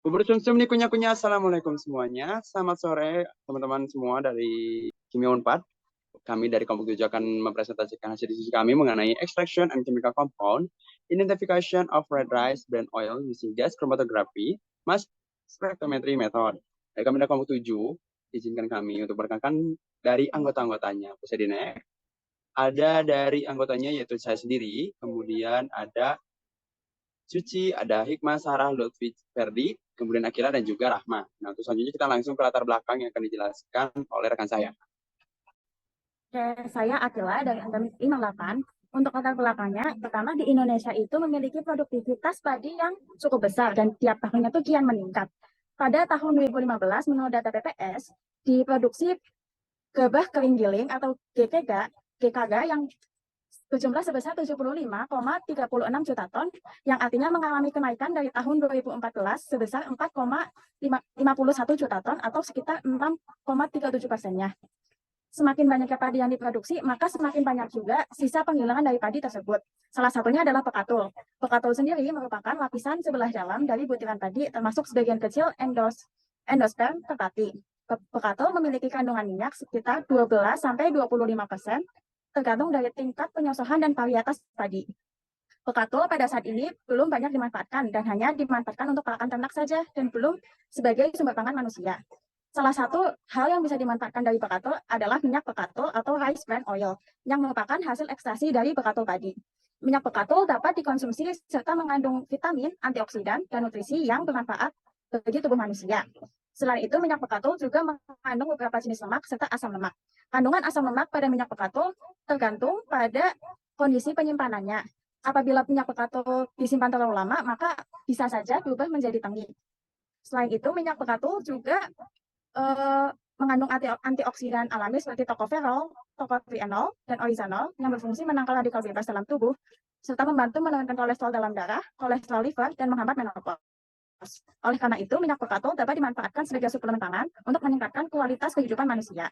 Bersumsum nih kunyah-kunyah. Assalamualaikum semuanya. Selamat sore teman-teman semua dari Kimia Unpad. Kami dari Kelompok 7 akan mempresentasikan hasil diskusi kami mengenai extraction and chemical compound, identification of red rice brand oil using gas chromatography, mass spectrometry method. Kami dari Kelompok 7, izinkan kami untuk merekankan dari anggota-anggotanya. Bisa dinek. Ada dari anggotanya yaitu saya sendiri, kemudian ada Suci, ada Hikmah, Sarah, Lutfi, Ferdi, kemudian Akila, dan juga Rahma. Nah, untuk selanjutnya kita langsung ke latar belakang yang akan dijelaskan oleh rekan saya. Oke, saya Akila dari Anggamis 58. Untuk latar belakangnya, pertama di Indonesia itu memiliki produktivitas padi yang cukup besar dan tiap tahunnya itu kian meningkat. Pada tahun 2015, menurut data BPS, diproduksi gabah kering giling atau GKG yang berjumlah sebesar 75,36 juta ton, yang artinya mengalami kenaikan dari tahun 2014 sebesar 4,51 juta ton atau sekitar 6,37%-nya. Semakin banyaknya padi yang diproduksi, maka semakin banyak juga sisa penghilangan dari padi tersebut. Salah satunya adalah pekatul. Pekatul sendiri merupakan lapisan sebelah dalam dari butiran padi, termasuk sebagian kecil endosperm terpati. Pekatul memiliki kandungan minyak sekitar 12-25%, tergantung dari tingkat penyosohan dan varietas padi. Pekatul pada saat ini belum banyak dimanfaatkan dan hanya dimanfaatkan untuk pakan ternak saja dan belum sebagai sumber pangan manusia. Salah satu hal yang bisa dimanfaatkan dari pekatul adalah minyak pekatul atau rice bran oil, yang merupakan hasil ekstraksi dari pekatul padi. Minyak pekatul dapat dikonsumsi serta mengandung vitamin, antioksidan, dan nutrisi yang bermanfaat bagi tubuh manusia. Selain itu, minyak pekatul juga mengandung beberapa jenis lemak serta asam lemak. Kandungan asam lemak pada minyak pekatul tergantung pada kondisi penyimpanannya. Apabila minyak pekatul disimpan terlalu lama, maka bisa saja berubah menjadi tengik. Selain itu, minyak pekatul juga mengandung antioksidan alami seperti tokoferol, tokotrienol, dan oxanol yang berfungsi menangkal radikal bebas dalam tubuh, serta membantu menurunkan kolesterol dalam darah, kolesterol liver, dan menghambat menopause. Oleh karena itu, minyak pekatul dapat dimanfaatkan sebagai suplemen pangan untuk meningkatkan kualitas kehidupan manusia.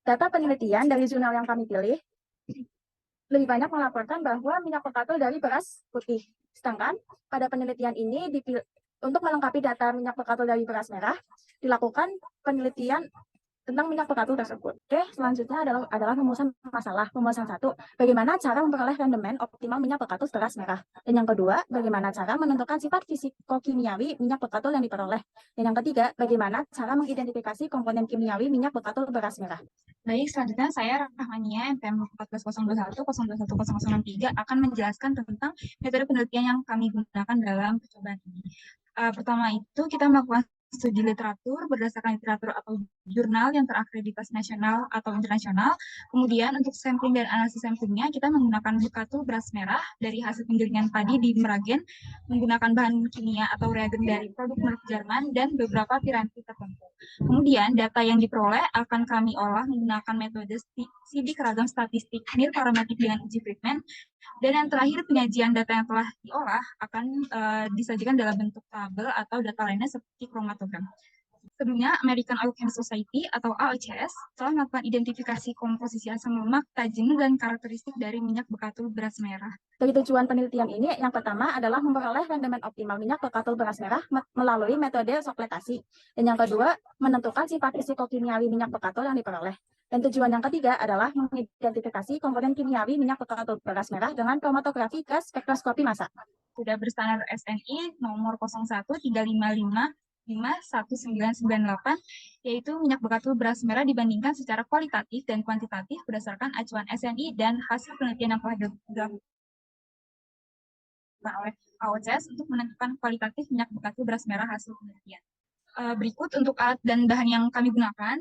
Data penelitian dari jurnal yang kami pilih lebih banyak melaporkan bahwa minyak pekatul dari beras putih. Sedangkan pada penelitian ini untuk melengkapi data minyak pekatul dari beras merah, dilakukan penelitian tentang minyak pekatul tersebut. Oke, selanjutnya adalah rumusan masalah. Rumusan 1, bagaimana cara memperoleh rendemen optimal minyak pekatul beras merah. Dan yang kedua, bagaimana cara menentukan sifat fisiko-kimiawi minyak pekatul yang diperoleh. Dan yang ketiga, bagaimana cara mengidentifikasi komponen kimiawi minyak pekatul beras merah. Baik, selanjutnya saya Rahmania MTM 14021 001 0063 akan menjelaskan tentang metode penelitian yang kami gunakan dalam percobaan ini. Pertama itu kita melakukan studi literatur berdasarkan literatur atau jurnal yang terakreditasi nasional atau internasional. Kemudian untuk sampling dan analisis samplingnya kita menggunakan bekatul beras merah dari hasil penggilingan padi di Meragen, menggunakan bahan kimia atau reagen dari produk merek Jerman dan beberapa piranti tertentu. Kemudian data yang diperoleh akan kami olah menggunakan metode sidik ragam statistik nil parametrik dengan uji Friedman. Dan yang terakhir, penyajian data yang telah diolah akan disajikan dalam bentuk tabel atau data lainnya seperti kromatogram. Sebelumnya, American Oil Can Society atau AOCS telah melakukan identifikasi komposisi asam lemak, tajin, dan karakteristik dari minyak bekatul beras merah. Dari tujuan penelitian ini, yang pertama adalah memperoleh rendemen optimal minyak bekatul beras merah melalui metode sokletasi. Dan yang kedua, menentukan sifat fisikokimiawi minyak bekatul yang diperoleh. Dan tujuan yang ketiga adalah mengidentifikasi komponen kimiawi minyak bekatul beras merah dengan kromatografi gas spektroskopi massa. Sudah berstandar SNI nomor 01355 51998, yaitu minyak bekatul beras merah dibandingkan secara kualitatif dan kuantitatif berdasarkan acuan SNI dan hasil penelitian yang telah dilakukan oleh AOCS untuk menentukan kualitatif minyak bekatul beras merah hasil penelitian. Berikut untuk alat dan bahan yang kami gunakan.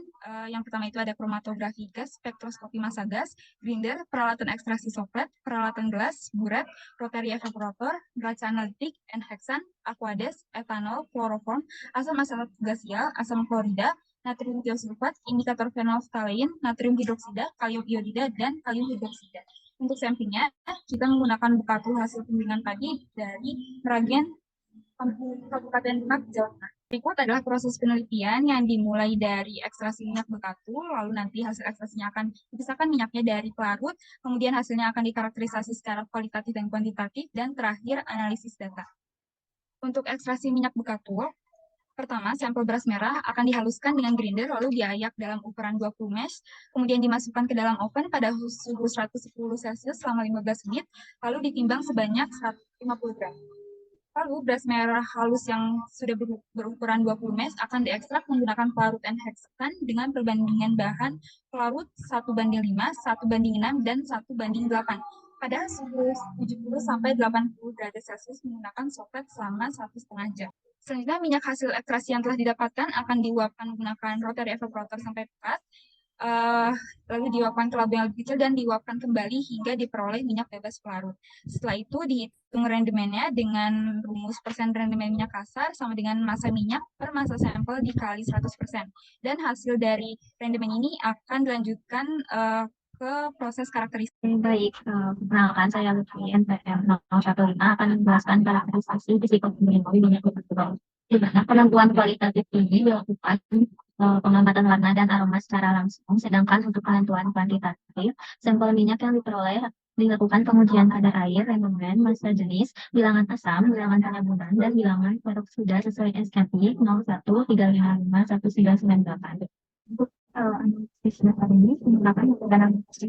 Yang pertama itu ada kromatografi gas, spektroskopi massa gas, grinder, peralatan ekstraksi soklet, peralatan gelas, buret, rotary evaporator, neraca analitik, enhexan, aquades, etanol, kloroform, asam asetat gasial, asam klorida, natrium tiosulfat, indikator fenolftalein, natrium hidroksida, kalium iodida, dan kalium hidroksida. Untuk samplingnya, kita menggunakan bekatul hasil penggilingan padi dari Meragen, Kabupaten Demak, Jawa Tengah. Berikut adalah proses penelitian yang dimulai dari ekstraksi minyak bekatul, lalu nanti hasil ekstraksinya akan dipisahkan minyaknya dari pelarut, kemudian hasilnya akan dikarakterisasi secara kualitatif dan kuantitatif, dan terakhir analisis data. Untuk ekstraksi minyak bekatul, Pertama, sampel beras merah akan dihaluskan dengan grinder lalu diayak dalam ukuran 20 mesh, kemudian dimasukkan ke dalam oven pada suhu 110 Celcius selama 15 menit, lalu ditimbang sebanyak 150 gram. Lalu beras merah halus yang sudah berukuran 20 mesh akan diekstrak menggunakan pelarut N-hexan dengan perbandingan bahan pelarut 1:5, 1:6, dan 1:8 pada suhu 70 sampai 80 derajat Celcius menggunakan soflet selama 1,5 jam. Selanjutnya, minyak hasil ekstraksi yang telah didapatkan akan diuapkan menggunakan rotary evaporator sampai pekat, lalu diuapkan ke laba yang lebih kecil dan diuapkan kembali hingga diperoleh minyak bebas pelarut. Setelah itu dihitung rendemennya dengan rumus persen rendemen minyak kasar sama dengan massa minyak per massa sampel dikali 100%. Dan hasil dari rendemen ini akan dilanjutkan ke proses karakteristik. Baik, perkenalkan saya Lutfi NPM 015 akan menjelaskan karakteristik psikokimia minyak berbatu. Di mana penentuan kualitatif ini dilakukan pengamatan warna dan aroma secara langsung, sedangkan untuk penentuan kuantitatif, sampel minyak yang diperoleh dilakukan pengujian kadar air, rendemen, massa jenis, bilangan asam, bilangan penyabunan, dan bilangan peroksida sesuai SKI 01355198. Untuk analisis dasar ini menggunakan metode analisis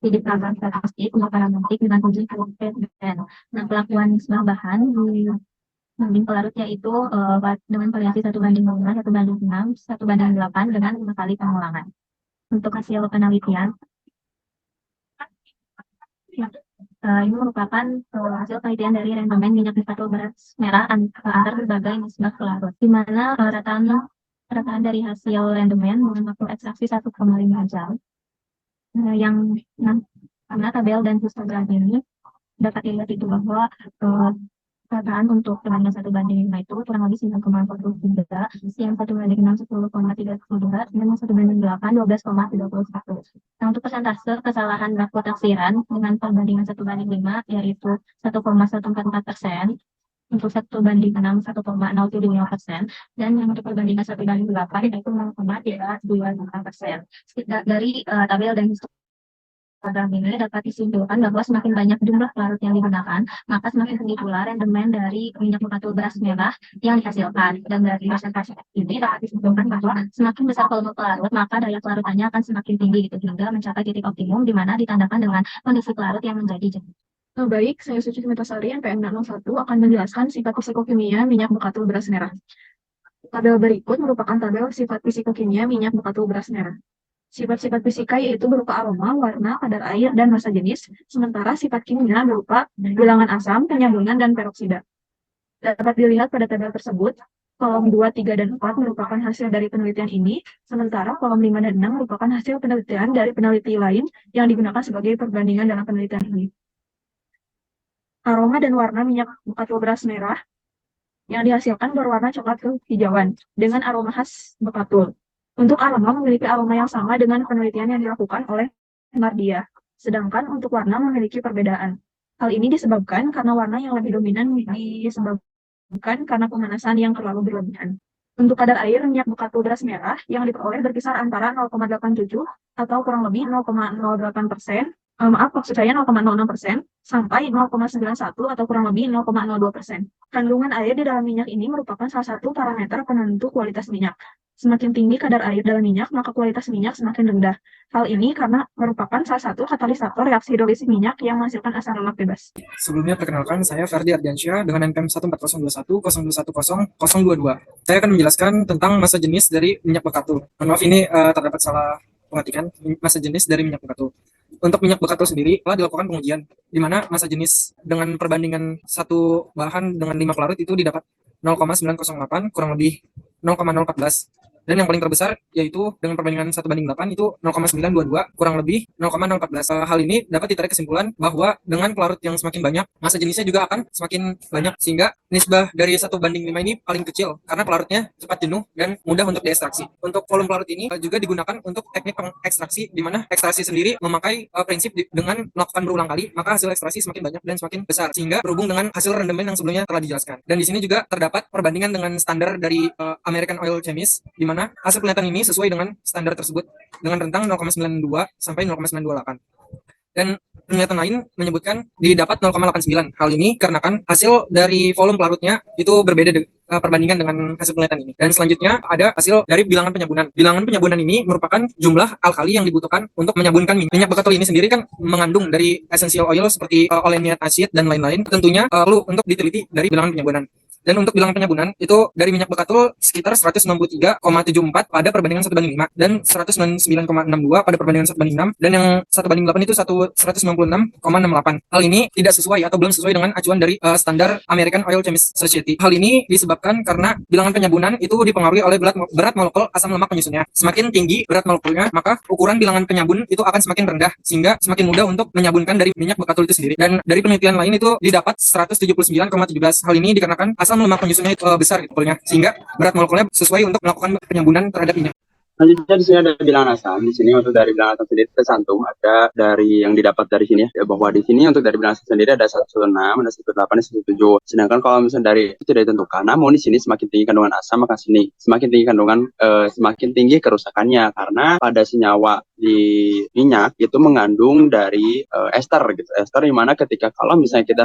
sidik program statistik pemaparan nantik dengan uji dan pelakuan nisbah bahan di banding pelarut yaitu dengan variasi 1:5, 1:6, 1:8 dengan 5 kali pengulangan. Untuk hasil penelitian, ini merupakan hasil penelitian dari rendemen minyak beras merah antar berbagai nisbah pelarut, di mana rataan dari hasil rendemen dengan waktu ekstraksi 1,5 jam. Yang karena tabel dan histogram ini dapat dilihat itu bahwa rataan untuk perbandingan 1:5 itu kurang lebih 9,43, yang 1:6 10,32, dan 1:8 12,31. Nah, untuk persentase kesalahan baku taksiran dengan perbandingan 1:5 yaitu 1,144%, untuk 1:6 1,075%, dan yang untuk perbandingan 1:8 yaitu 0,325%. Dari tabel dan program ini dapat disimpulkan bahwa semakin banyak jumlah pelarut yang digunakan, maka semakin tinggi pula rendemen dari minyak beras beras merah yang dihasilkan. Dan dari presentasi ini dapat disimpulkan bahwa semakin besar volume pelarut, maka daya pelarutannya akan semakin tinggi hingga mencapai titik optimum, di mana ditandakan dengan kondisi pelarut yang menjadi jenuh. Baik, saya Suci Metasari, NPM 01, akan menjelaskan sifat psikokimia minyak bekatul beras merah. Tabel berikut merupakan tabel sifat psikokimia minyak bekatul beras merah. Sifat-sifat fisika yaitu berupa aroma, warna, kadar air, dan massa jenis, sementara sifat kimia berupa bilangan asam, penyabunan, dan peroksida. Dapat dilihat pada tabel tersebut, kolom 2, 3, dan 4 merupakan hasil dari penelitian ini, sementara kolom 5 dan 6 merupakan hasil penelitian dari peneliti lain yang digunakan sebagai perbandingan dalam penelitian ini. Aroma dan warna minyak bekatul beras merah yang dihasilkan berwarna coklat kehijauan dengan aroma khas bekatul. Untuk aroma memiliki aroma yang sama dengan penelitian yang dilakukan oleh Nardia, sedangkan untuk warna memiliki perbedaan. Hal ini disebabkan karena warna yang lebih dominan disebabkan karena pemanasan yang terlalu berlebihan. Untuk kadar air minyak bekatul beras merah yang diperoleh berkisar antara 0,87 atau kurang lebih 0,08%, maksud saya 0,06% sampai 0,91 atau kurang lebih 0,02%. Kandungan air di dalam minyak ini merupakan salah satu parameter penentu kualitas minyak. Semakin tinggi kadar air dalam minyak, maka kualitas minyak semakin rendah. Hal ini karena merupakan salah satu katalisator reaksi hidrolisis minyak yang menghasilkan asam lemak bebas. Sebelumnya perkenalkan, saya Ferdi Ardiansyah dengan NPM 140210 0210022. Saya akan menjelaskan tentang massa jenis dari minyak bekatul. Maaf, ini terdapat salah pengertian massa jenis dari minyak bekatul. Untuk minyak bekatul sendiri telah dilakukan pengujian, di mana massa jenis dengan perbandingan satu bahan dengan 5 pelarut itu didapat 0,908 kurang lebih 0,014. Dan yang paling terbesar yaitu dengan perbandingan 1:8 itu 0,922 kurang lebih 0,014. Hal ini dapat ditarik kesimpulan bahwa dengan pelarut yang semakin banyak, massa jenisnya juga akan semakin banyak, sehingga nisbah dari 1:5 ini paling kecil karena pelarutnya cepat jenuh dan mudah untuk diekstraksi. Untuk volume pelarut ini juga digunakan untuk teknik pengekstraksi, di mana ekstraksi sendiri memakai prinsip dengan melakukan berulang kali, maka hasil ekstraksi semakin banyak dan semakin besar, sehingga berhubung dengan hasil rendemen yang sebelumnya telah dijelaskan. Dan di sini juga terdapat perbandingan dengan standar dari American Oil Chemist, di mana hasil penelitian ini sesuai dengan standar tersebut dengan rentang 0,92 sampai 0,928. Dan penelitian lain menyebutkan didapat 0,89. Hal ini dikarenakan hasil dari volume pelarutnya itu berbeda perbandingan dengan hasil penelitian ini. Dan selanjutnya ada hasil dari bilangan penyabunan. Bilangan penyabunan ini merupakan jumlah alkali yang dibutuhkan untuk menyabunkan minyak. Minyak bekatul ini sendiri kan mengandung dari essential oil seperti oleanic acid dan lain-lain. Tentunya perlu untuk diteliti dari bilangan penyabunan. Dan untuk bilangan penyabunan itu dari minyak bekatul sekitar 193,74 pada perbandingan 1:5 dan 199,62 pada perbandingan 1:6 dan yang 1:8 itu 196,68. Hal ini tidak sesuai atau belum sesuai dengan acuan dari standar American Oil Chemist Society. Hal ini disebabkan karena bilangan penyabunan itu dipengaruhi oleh berat molekul asam lemak penyusunnya. Semakin tinggi berat molekulnya, maka ukuran bilangan penyabun itu akan semakin rendah sehingga semakin mudah untuk menyabunkan dari minyak bekatul itu sendiri. Dan dari penelitian lain itu didapat 179,17. Hal ini dikarenakan asam lemak penyusunnya itu besar gitu, sehingga berat molekulnya sesuai untuk melakukan penyabunan terhadap minyak. Selanjutnya di sini ada bilangan asam. Di sini untuk dari bilangan asam sendiri tercantum ada dari yang didapat dari sini ya, bahwa di sini untuk dari bilangan asam sendiri ada 116, ada 118, ada 117. Sedangkan kalau misalnya dari itu tidak ditentukan, namun di sini semakin tinggi kandungan asam maka sini semakin tinggi kandungan semakin tinggi kerusakannya karena pada senyawa di minyak itu mengandung dari ester gitu. Ester di mana ketika kalau misalnya kita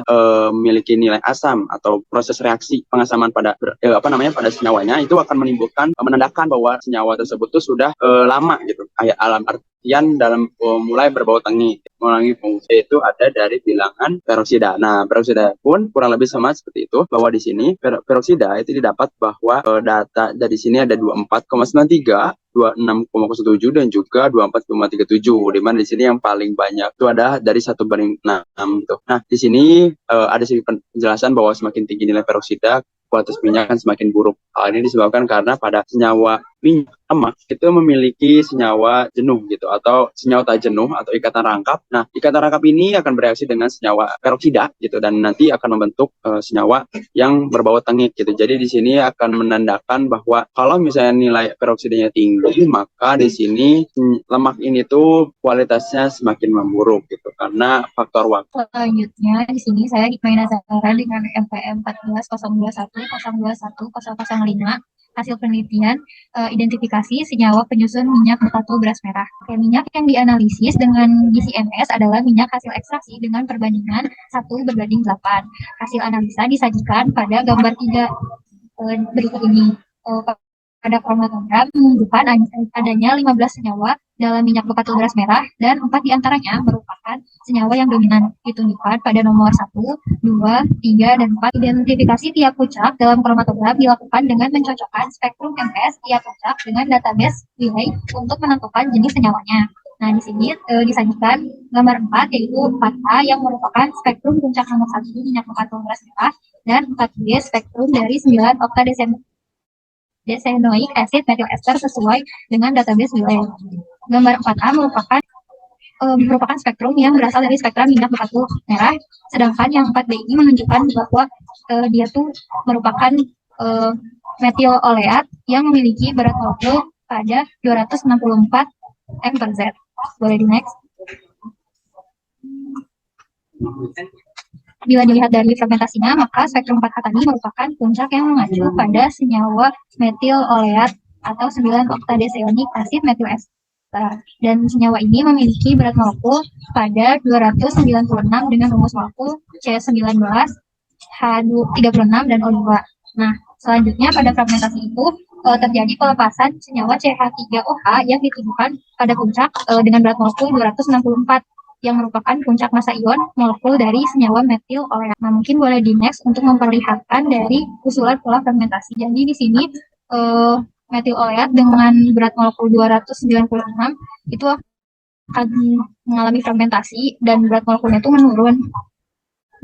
memiliki nilai asam atau proses reaksi pengasaman pada pada senyawanya itu akan menimbulkan menandakan bahwa senyawa tersebut itu sudah lama gitu. Alam artian dalam mulai berbau tangi. Mengurangi fungsi itu ada dari bilangan peroksida. Nah, peroksida pun kurang lebih sama seperti itu, bahwa di sini peroksida itu didapat bahwa data dari sini ada 24,93, 26,07 dan juga 24,37. Di mana di sini yang paling banyak itu ada dari 1:6 gitu. Nah, di sini ada sedikit penjelasan bahwa semakin tinggi nilai peroksida, kualitas minyak akan semakin buruk. Hal ini disebabkan karena pada senyawa minyak lemak itu memiliki senyawa jenuh gitu atau senyawa tak jenuh atau ikatan rangkap. Nah, ikatan rangkap ini akan bereaksi dengan senyawa peroksida gitu dan nanti akan membentuk senyawa yang berbau tengik gitu. Jadi di sini akan menandakan bahwa kalau misalnya nilai peroksidanya tinggi, maka di sini lemak ini tuh kualitasnya semakin memburuk gitu karena faktor waktu. Selanjutnya di sini saya dimain Azara dengan MPM 14.021.021.005. Hasil penelitian identifikasi senyawa penyusun minyak bekatul beras merah. Minyak yang dianalisis dengan GCMS adalah minyak hasil ekstraksi dengan perbandingan 1:8. Hasil analisa disajikan pada gambar 3 berikut ini. Pada kromatogram menunjukkan adanya 15 senyawa dalam minyak bekatul beras merah dan 4 diantaranya merupakan senyawa yang dominan. Ditunjukkan pada nomor 1, 2, 3, dan 4. Identifikasi tiap puncak dalam kromatogram dilakukan dengan mencocokkan spektrum MPS tiap puncak dengan database relay untuk menentukan jenis senyawanya. Nah, di sini disajikan gambar 4 yaitu 4A yang merupakan spektrum puncak nomor 1 minyak bekatul beras merah dan 4B spektrum dari 9 octadecenoic acid methyl ester sesuai dengan database wilayah. Gambar 4A merupakan spektrum yang berasal dari spektrum minyak bekatul merah, sedangkan yang 4B ini menunjukkan bahwa dia tuh merupakan methyl oleat yang memiliki berat molekul pada 264 m/z. Boleh di next. Bila dilihat dari fragmentasinya, maka spektrum 4A tadi merupakan puncak yang mengacu pada senyawa metil oleat atau 9 octadecenoic acid methyl ester. Dan senyawa ini memiliki berat molekul pada 296 dengan rumus molekul C19, H36 dan O2. Nah, selanjutnya pada fragmentasi itu terjadi pelepasan senyawa CH3OH yang ditujukan pada puncak dengan berat molekul 264 yang merupakan puncak massa ion molekul dari senyawa metil oleat. Nah, mungkin boleh di next untuk memperlihatkan dari usulan pola fragmentasi. Jadi di sini metil oleat dengan berat molekul 296 itu akan mengalami fragmentasi dan berat molekulnya itu menurun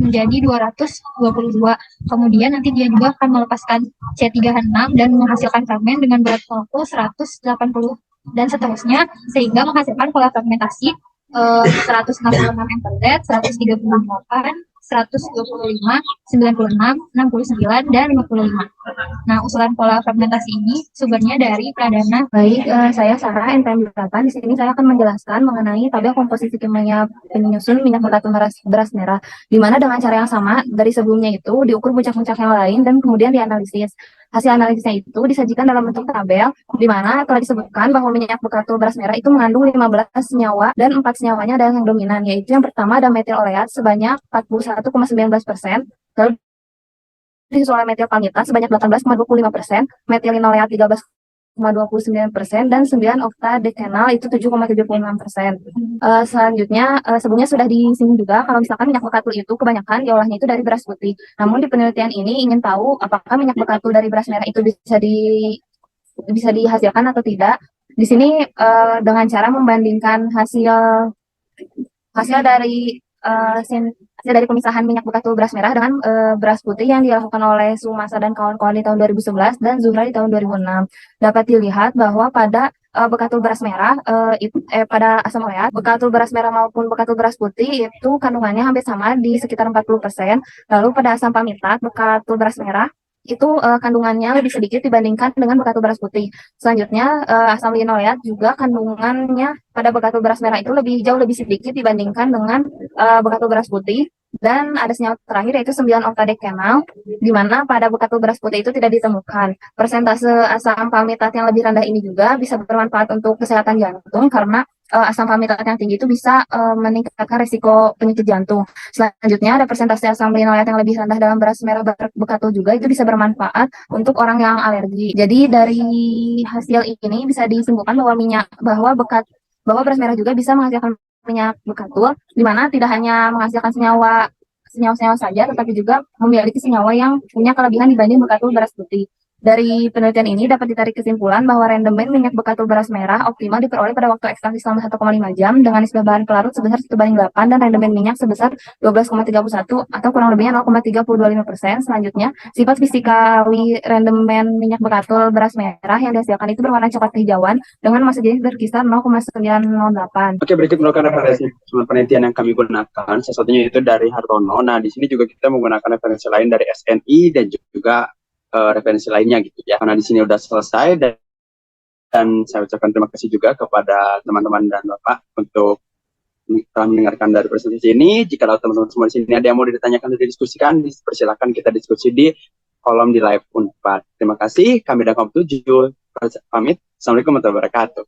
menjadi 222. Kemudian nanti dia juga akan melepaskan C3H6 dan menghasilkan fragmen dengan berat molekul 180 dan seterusnya sehingga menghasilkan pola fragmentasi 166 m/z, 138, 125, 96, 69, dan 55. Nah, usulan pola fragmentasi ini sumbernya dari Pradana. Baik, saya Sarah, NPM 8. Di sini saya akan menjelaskan mengenai tabel komposisi kimia penyusun minyak bekatul beras merah, di mana dengan cara yang sama dari sebelumnya itu diukur puncak-puncak yang lain dan kemudian dianalisis. Hasil analisisnya itu disajikan dalam bentuk tabel, di mana telah disebutkan bahwa minyak bekatul beras merah itu mengandung 15 senyawa dan 4 senyawanya adalah yang dominan, yaitu yang pertama ada metil oleat sebanyak 41,19%, lalu disusul oleh metil palmitat sebanyak 18,25%, metil linoleat 13,29%, dan 9 oktadekenal itu 7,76%. Selanjutnya, sebelumnya sudah disinggung juga kalau misalkan minyak bekatul itu kebanyakan diolahnya itu dari beras putih. Namun di penelitian ini ingin tahu apakah minyak bekatul dari beras merah itu bisa dihasilkan atau tidak. Di sini dengan cara membandingkan hasil dari hasil dari pemisahan minyak bekatul beras merah dengan beras putih yang dilakukan oleh Sumasa dan kawan-kawan di tahun 2011 dan Zuhra di tahun 2006. Dapat dilihat bahwa pada bekatul beras merah, pada asam oleat, bekatul beras merah maupun bekatul beras putih itu kandungannya hampir sama di sekitar 40%. Lalu pada asam palmitat, bekatul beras merah itu kandungannya lebih sedikit dibandingkan dengan bekatul beras putih. Selanjutnya, asam linoleat juga kandungannya pada bekatul beras merah itu jauh lebih sedikit dibandingkan dengan bekatul beras putih. Dan ada senyawa terakhir yaitu 9 oktadekenal, di mana pada bekatul beras putih itu tidak ditemukan. Persentase asam palmitat yang lebih rendah ini juga bisa bermanfaat untuk kesehatan jantung karena asam palmitat yang tinggi itu bisa meningkatkan risiko penyakit jantung. Selanjutnya ada persentase asam linoleat yang lebih rendah dalam beras merah bekatul juga itu bisa bermanfaat untuk orang yang alergi. Jadi dari hasil ini bisa disimpulkan bahwa beras merah juga bisa menghasilkan minyak bekatul, di mana tidak hanya menghasilkan senyawa saja, tetapi juga memiliki senyawa yang punya kelebihan dibanding bekatul beras putih. Dari penelitian ini dapat ditarik kesimpulan bahwa rendemen minyak bekatul beras merah optimal diperoleh pada waktu ekstraksi selama 1,5 jam dengan nisbah bahan pelarut sebesar 1:8 dan rendemen minyak sebesar 12,31 atau kurang lebihnya 0,325%. Selanjutnya, sifat fisikawi rendemen minyak bekatul beras merah yang dihasilkan itu berwarna coklat kehijauan dengan massa jenis berkisar 0,908. Oke, berikut merupakan referensi penelitian yang kami gunakan. Salah satunya itu dari Hartono. Nah, di sini juga kita menggunakan referensi lain dari SNI dan juga referensi lainnya gitu ya. Karena di sini udah selesai dan saya ucapkan terima kasih juga kepada teman-teman dan Bapak untuk telah mendengarkan dari presentasi ini. Jika teman-teman semua di sini ada yang mau ditanyakan atau didiskusikan, persilakan kita diskusi di kolom di live Unpad. Terima kasih. Kami dari Kom 7 pamit. Assalamualaikum warahmatullahi wabarakatuh.